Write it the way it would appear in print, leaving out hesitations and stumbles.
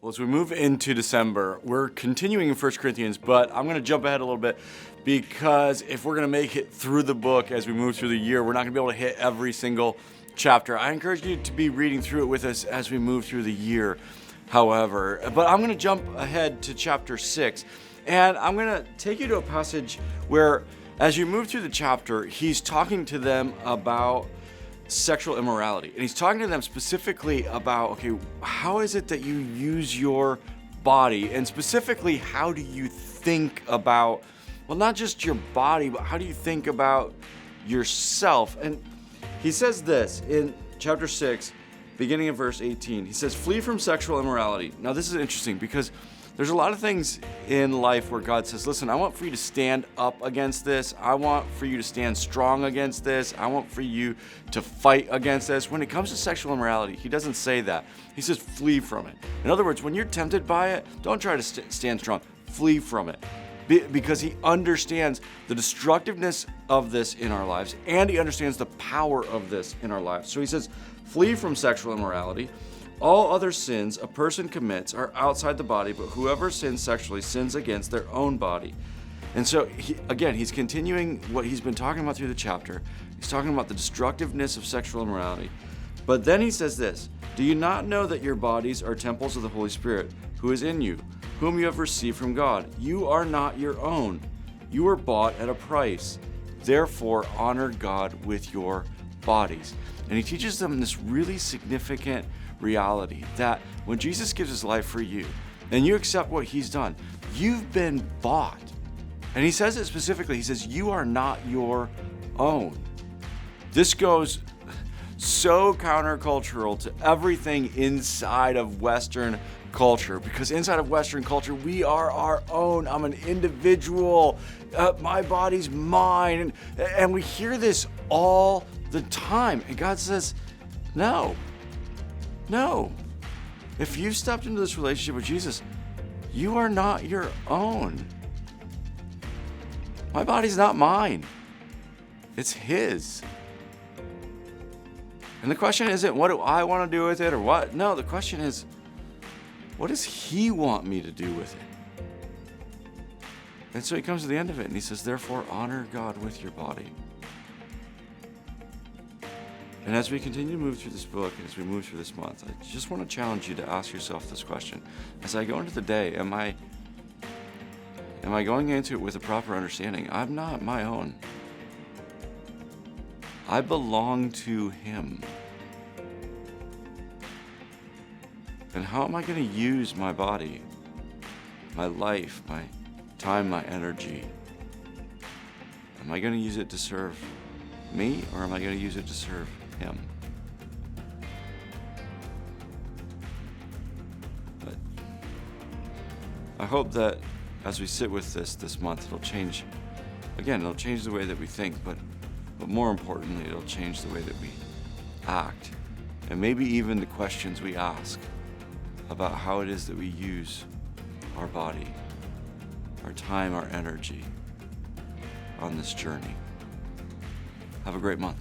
Well, as we move into December, we're continuing in 1 Corinthians, but I'm going to jump ahead a little bit because if we're going to make it through the book as we move through the year, we're not going to be able to hit every single chapter. I encourage you to be reading through it with us as we move through the year, however. But I'm going to jump ahead to chapter 6, and I'm going to take you to a passage where, as you move through the chapter, he's talking to them about sexual immorality. And he's talking to them specifically about, okay, how is it that you use your body? And specifically, how do you think about, well, not just your body, but how do you think about yourself? And he says this in chapter 6, beginning of verse 18. He says, flee from sexual immorality. Now, this is interesting because there's a lot of things in life where God says, listen, I want for you to stand up against this. I want for you to stand strong against this. I want for you to fight against this. When it comes to sexual immorality, he doesn't say that. He says, flee from it. In other words, when you're tempted by it, don't try to stand strong. Flee from it. Because he understands the destructiveness of this in our lives, and he understands the power of this in our lives. So he says, flee from sexual immorality. All other sins a person commits are outside the body, but whoever sins sexually sins against their own body. And so, he's continuing what he's been talking about through the chapter. He's talking about the destructiveness of sexual immorality. But then he says this, do you not know that your bodies are temples of the Holy Spirit, who is in you, whom you have received from God? You are not your own. You were bought at a price. Therefore, honor God with your bodies. And he teaches them this really significant reality that when Jesus gives his life for you and you accept what he's done, you've been bought. And he says it specifically. He says, you are not your own. This goes so countercultural to everything inside of Western culture, because inside of Western culture, we are our own. I'm an individual. My body's mine. And we hear this all the time. And God says, no. If you've stepped into this relationship with Jesus, you are not your own. My body's not mine. It's his. And the question isn't, what do I want to do with it or what? No, the question is, what does he want me to do with it? And so he comes to the end of it and he says, therefore, honor God with your body. And as we continue to move through this book, and as we move through this month, I just want to challenge you to ask yourself this question. As I go into the day, am I going into it with a proper understanding? I'm not my own. I belong to him. And how am I going to use my body, my life, my time, my energy? Am I going to use it to serve me, or am I going to use it to serve him? But I hope that as we sit with this month, it'll change the way that we think, but more importantly, it'll change the way that we act, and maybe even the questions we ask about how it is that we use our body, our time, our energy on this journey. Have a great month.